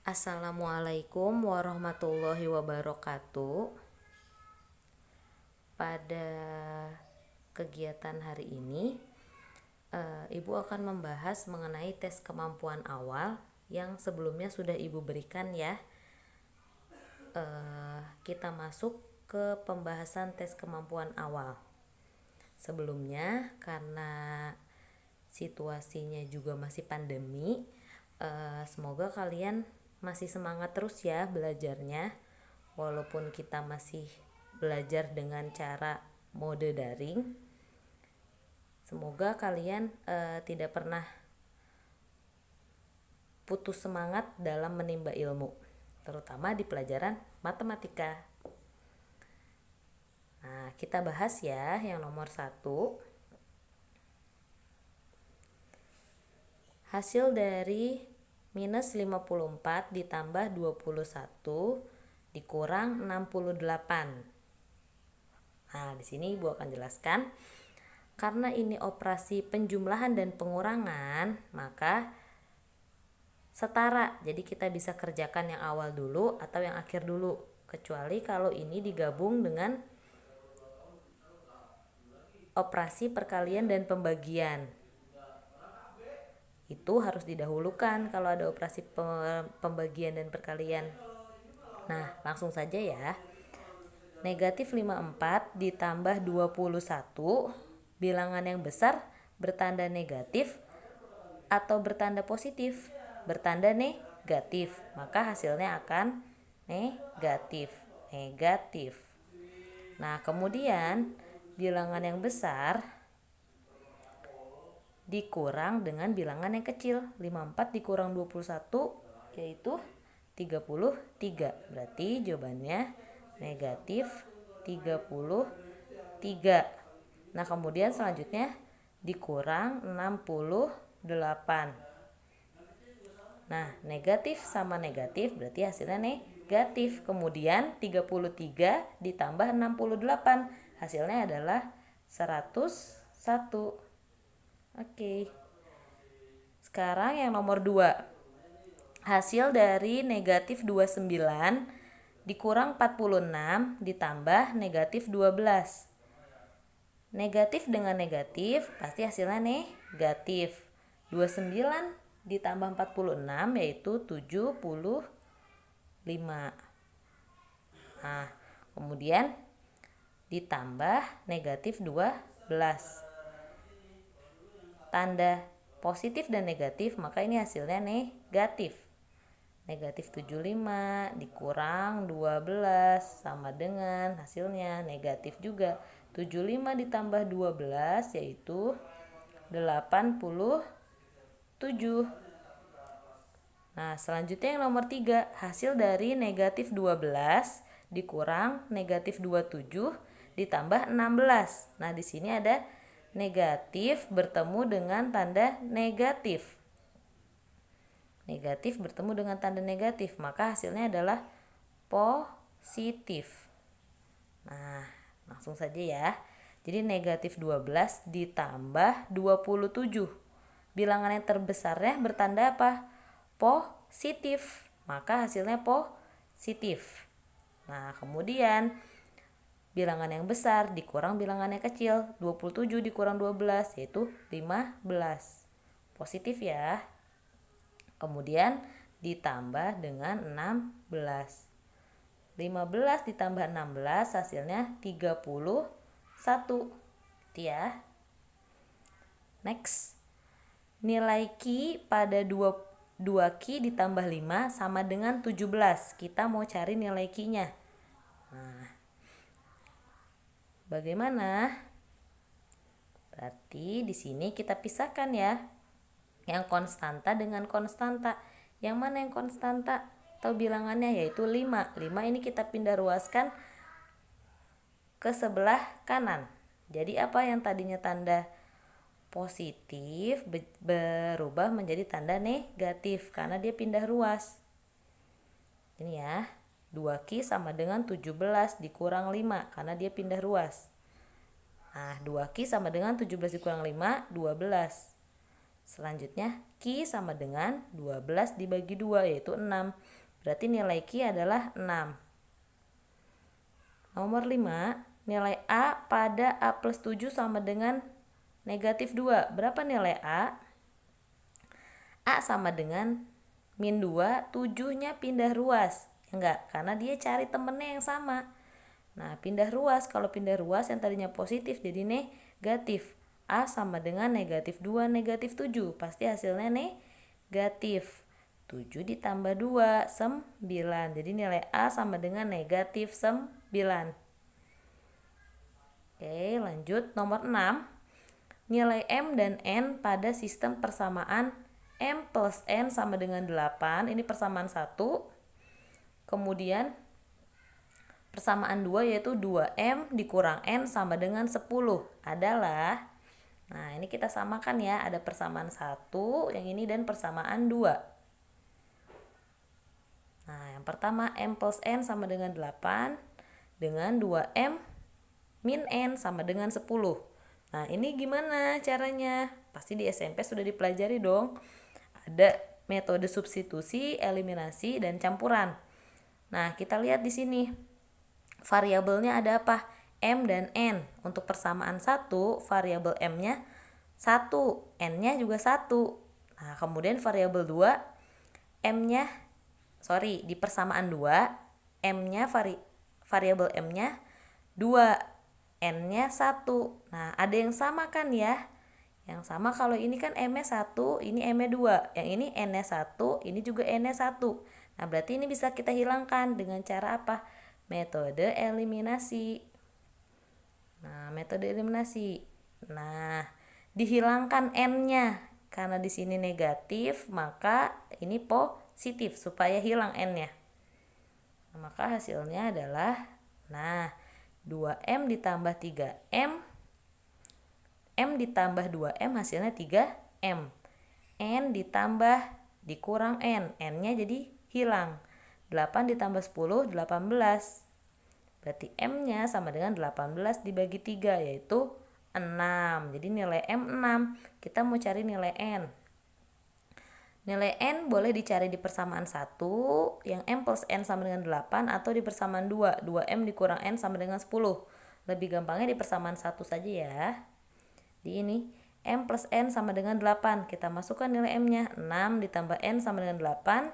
Assalamualaikum warahmatullahi wabarakatuh. Pada kegiatan hari ini, Ibu akan membahas mengenai tes kemampuan awal yang sebelumnya sudah Ibu berikan ya. Kita masuk ke pembahasan tes kemampuan awal. Sebelumnya, karena situasinya juga masih pandemi, semoga kalian masih semangat terus ya belajarnya, walaupun kita masih belajar dengan cara mode daring. Semoga kalian tidak pernah putus semangat dalam menimba ilmu, terutama di pelajaran matematika. Nah, kita bahas ya yang nomor 1. Hasil dari minus 54 ditambah 21 dikurang 68. Nah, di sini Ibu akan jelaskan. Karena ini operasi penjumlahan dan pengurangan, maka setara. Jadi kita bisa kerjakan yang awal dulu atau yang akhir dulu. Kecuali kalau ini digabung dengan operasi perkalian dan pembagian. Itu harus didahulukan kalau ada operasi pembagian dan perkalian. Nah, langsung saja ya. Negatif 54 ditambah 21, bilangan yang besar bertanda negatif atau bertanda positif? Bertanda negatif, maka hasilnya akan negatif. Nah, kemudian bilangan yang besar dikurang dengan bilangan yang kecil. 54 dikurang 21 yaitu 33. Berarti jawabannya negatif 33. Nah, kemudian selanjutnya dikurang 68. Nah, negatif sama negatif berarti hasilnya negatif. Kemudian 33 ditambah 68 hasilnya adalah 101. Oke. Sekarang yang nomor 2. Hasil dari negatif 29 dikurang 46 ditambah negatif 12. Negatif dengan negatif pasti hasilnya negatif. 29 ditambah 46 yaitu 75. Nah, kemudian ditambah negatif 12. Tanda positif dan negatif, maka ini hasilnya negatif. Negatif 75 dikurang 12 sama dengan hasilnya negatif juga. 75 ditambah 12 yaitu 87. Nah, selanjutnya yang nomor 3, hasil dari negatif 12 dikurang negatif 27 ditambah 16. Nah, di sini ada negatif bertemu dengan tanda negatif. Negatif bertemu dengan tanda negatif, maka hasilnya adalah positif. Nah, langsung saja ya. Jadi negatif 12 ditambah 27. Bilangan yang terbesarnya bertanda apa? Positif. Maka hasilnya positif. Nah, kemudian bilangan yang besar dikurang bilangan yang kecil. 27 dikurang 12 yaitu 15. Positif ya. Kemudian ditambah dengan 16. 15 ditambah 16 hasilnya 31. Itu ya. Next. Nilai Q pada 2Q ditambah 5 sama dengan 17. Kita mau cari nilai Q-nya. Nah, bagaimana? Berarti di sini kita pisahkan ya. Yang konstanta dengan konstanta. Yang mana yang konstanta? Atau bilangannya yaitu 5. 5 ini kita pindah ruaskan ke sebelah kanan. Jadi apa yang tadinya tanda positif berubah menjadi tanda negatif karena dia pindah ruas. Ini ya, 2Q sama dengan 17 dikurang 5 karena dia pindah ruas. Nah, 2Q sama dengan 17 dikurang 5, 12. Selanjutnya Q sama dengan 12 dibagi 2 yaitu 6. Berarti nilai Q adalah 6. Nomor 5, nilai A pada A plus 7 sama dengan negatif 2. Berapa nilai A? A sama dengan min 2, 7-nya pindah ruas. Enggak, karena dia cari temennya yang sama. Nah, pindah ruas, kalau pindah ruas yang tadinya positif jadi negatif. A sama dengan negatif 2, negatif 7. Pasti hasilnya negatif. 7 ditambah 2, 9. Jadi nilai A sama dengan negatif 9. Oke, lanjut. Nomor 6. Nilai M dan N pada sistem persamaan M plus N sama dengan 8. Ini persamaan 1. Kemudian persamaan 2 yaitu 2M dikurang N sama dengan 10 adalah, nah ini kita samakan ya, ada persamaan 1 yang ini dan persamaan 2. Nah yang pertama M plus N sama dengan 8 dengan 2M min N sama dengan 10. Nah ini gimana caranya? Pasti di SMP sudah dipelajari dong. Ada metode substitusi, eliminasi, dan campuran. Nah kita lihat di sini. Variabelnya ada apa? M dan N. Untuk persamaan 1, variabel M-nya 1, N-nya juga 1. Nah, kemudian variabel 2, di persamaan 2, M-nya variabel M-nya 2, N-nya 1. Nah, ada yang sama kan ya? Yang sama kalau ini kan M-nya 1, ini M-nya 2. Yang ini N-nya 1, ini juga N-nya 1. Nah, berarti ini bisa kita hilangkan dengan cara apa? Metode eliminasi. Nah, dihilangkan N-nya. Karena di sini negatif, maka ini positif supaya hilang N-nya. Nah, maka hasilnya adalah 2M ditambah 3M. M ditambah 2M hasilnya 3M. N ditambah dikurang N. N-nya jadi hilang. 8 ditambah 10, 18. Berarti M-nya sama dengan 18 dibagi 3, yaitu 6. Jadi nilai M 6. Kita mau cari nilai N. Nilai N boleh dicari di persamaan 1, yang M plus N sama dengan 8, atau di persamaan 2, 2M dikurang N sama dengan 10. Lebih gampangnya di persamaan 1 saja ya. Di ini, M plus N sama dengan 8. Kita masukkan nilai M-nya. 6 ditambah N sama dengan 8.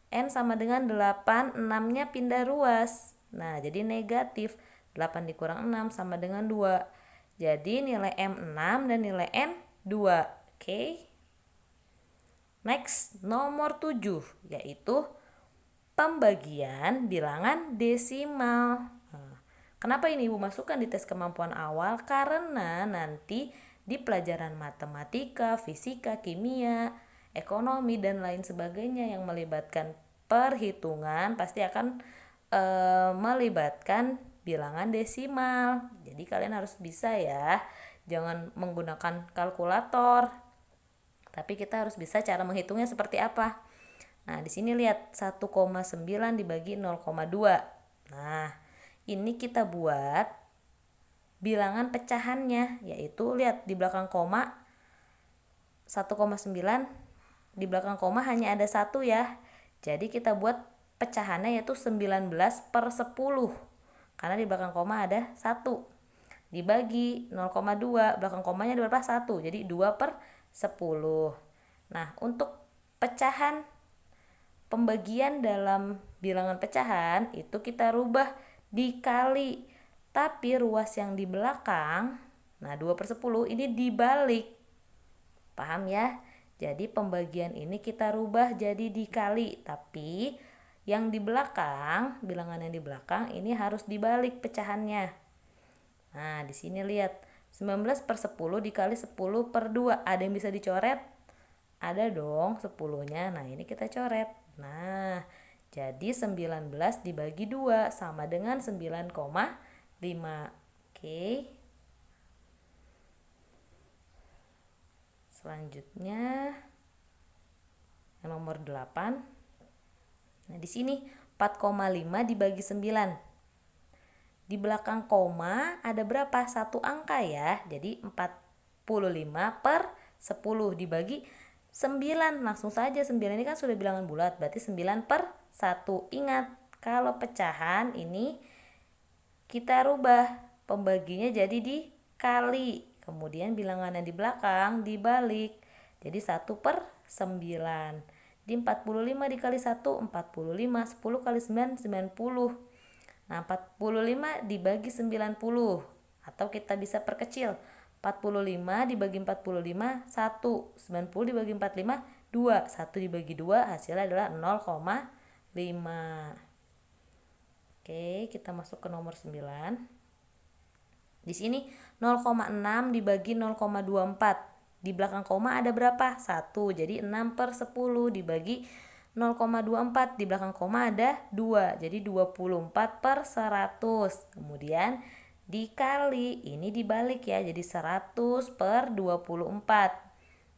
N sama dengan 8, 6-nya pindah ruas. Nah, jadi negatif. 8 dikurang 6 sama dengan 2. Jadi nilai M 6 dan nilai N 2. Oke. Next, nomor 7, yaitu pembagian bilangan desimal. Nah, kenapa ini Ibu masukkan di tes kemampuan awal? Karena nanti di pelajaran matematika, fisika, kimia, ekonomi, dan lain sebagainya yang melibatkan perhitungan pasti akan melibatkan bilangan desimal. Jadi kalian harus bisa ya, jangan menggunakan kalkulator, tapi kita harus bisa cara menghitungnya seperti apa. Nah di sini lihat 1,9 dibagi 0,2. Nah ini kita buat bilangan pecahannya, yaitu lihat di belakang koma 1,9, di belakang koma hanya ada 1 ya. Jadi kita buat pecahannya yaitu 19 per 10. Karena di belakang koma ada 1. Dibagi 0,2, belakang komanya ada berapa? 1. Jadi 2 per 10. Nah, untuk pecahan pembagian dalam bilangan pecahan itu kita rubah dikali. Tapi ruas yang di belakang, nah 2 per 10 ini dibalik. Paham ya? Jadi pembagian ini kita rubah jadi dikali, tapi yang di belakang, bilangan yang di belakang ini harus dibalik pecahannya. Nah, di sini lihat 19 per 10 dikali 10 per 2. Ada yang bisa dicoret? Ada dong 10-nya. Nah, ini kita coret. Nah, jadi 19 dibagi 2 sama dengan 9,5. Oke. Selanjutnya yang nomor 8. Nah, di sini 4,5 dibagi 9. Di belakang koma ada berapa? 1 angka ya. Jadi 45 per 10 dibagi 9. Langsung saja 9 ini kan sudah bilangan bulat, berarti 9 per 1. Ingat, kalau pecahan ini kita rubah pembaginya jadi dikali. Kemudian bilangan yang di belakang dibalik. Jadi 1 per 9. Di 45 dikali 1, 45. 10 kali 9, 90. Nah, 45 dibagi 90. Atau kita bisa perkecil. 45 dibagi 45, 1. 90 dibagi 45, 2. 1 dibagi 2, hasilnya adalah 0,5. Oke, kita masuk ke nomor 9. Di sini 0,6 dibagi 0,24. Di belakang koma ada berapa? 1. Jadi 6 per 10 dibagi 0,24. Di belakang koma ada 2. Jadi 24 per 100. Kemudian dikali, ini dibalik ya, jadi 100 per 24.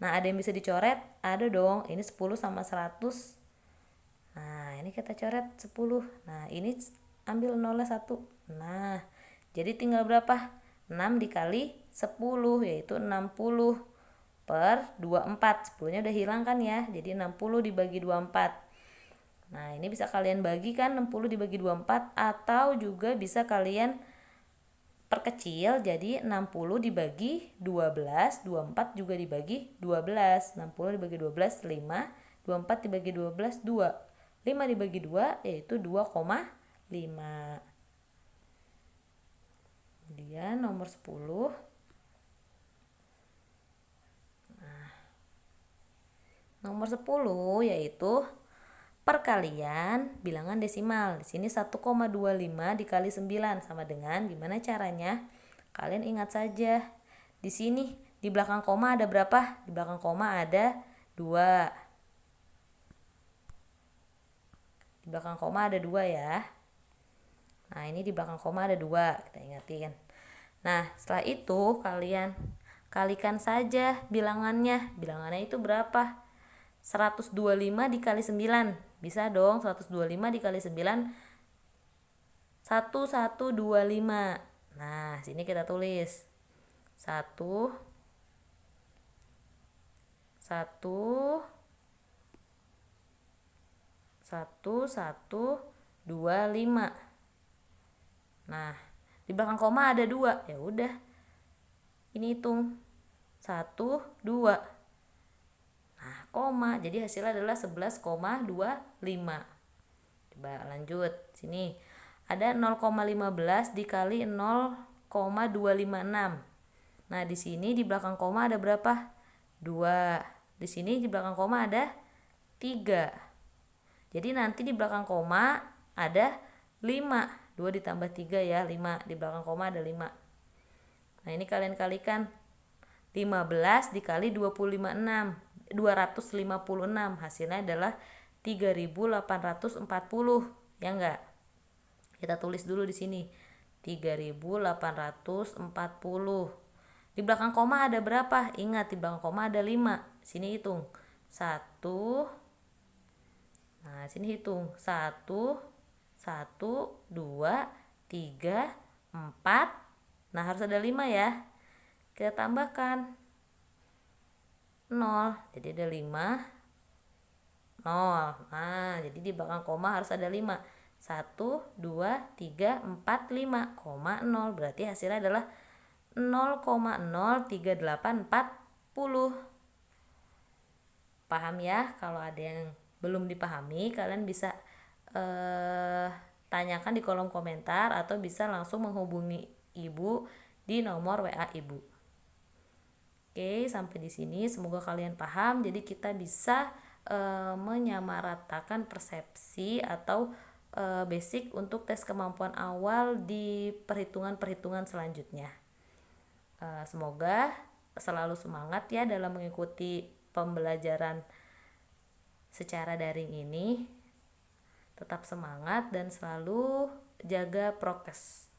Nah, ada yang bisa dicoret? Ada dong, ini 10 sama 100. Nah, ini kita coret 10. Nah, ini ambil 0 1. Nah, jadi tinggal berapa? 6 dikali 10, yaitu 60 per 24. 10-nya udah hilang kan ya, jadi 60 dibagi 24. Nah, ini bisa kalian bagi kan, 60 dibagi 24, atau juga bisa kalian perkecil jadi 60 dibagi 12, 24 juga dibagi 12. 60 dibagi 12, 5. 24 dibagi 12, 2. 5 dibagi 2 yaitu 2,5. Kemudian nomor 10. Nah, nomor 10 yaitu perkalian bilangan desimal. Di sini 1,25 dikali 9 sama dengan, gimana caranya? Kalian ingat saja. Di sini di belakang koma ada berapa? Di belakang koma ada 2. Di belakang koma ada 2 ya. Nah, ini di belakang koma ada 2, kita ingatin. Nah, setelah itu kalian kalikan saja bilangannya. Bilangannya itu berapa? 125 dikali 9. Bisa dong, 125 dikali 9, 1125. Nah, sini kita tulis 1 1 125. Nah, di belakang koma ada 2. Ya udah. Ini hitung 1 2. Nah, koma. Jadi hasilnya adalah 11,25. Coba lanjut. Sini ada 0,15 dikali 0,256. Nah, di sini di belakang koma ada berapa? 2. Di sini di belakang koma ada 3. Jadi nanti di belakang koma ada 5. 2 ditambah 3 ya, 5. Di belakang koma ada 5. Nah, ini kalian kalikan. 15 dikali 256, 256. Hasilnya adalah 3840. Ya enggak? Kita tulis dulu di sini. 3840. Di belakang koma ada berapa? Ingat, di belakang koma ada 5. Sini hitung. 1. Nah, sini hitung. 1 1 2 3 4. Nah, harus ada 5 ya. Kita tambahkan 0. Jadi ada 5 0. Nah, jadi di belakang koma harus ada 5. 1 2 3 4 5, 0. Berarti hasilnya adalah 0,03840. Paham ya? Kalau ada yang belum dipahami, kalian bisa tanyakan di kolom komentar atau bisa langsung menghubungi ibu di nomor WA ibu. Oke, sampai di sini semoga kalian paham. Jadi kita bisa menyamaratakan persepsi atau basic untuk tes kemampuan awal di perhitungan-perhitungan selanjutnya. Semoga selalu semangat ya dalam mengikuti pembelajaran secara daring ini. Tetap semangat dan selalu jaga prokes.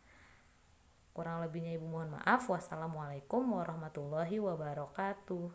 Kurang lebihnya ibu mohon maaf. Wassalamualaikum warahmatullahi wabarakatuh.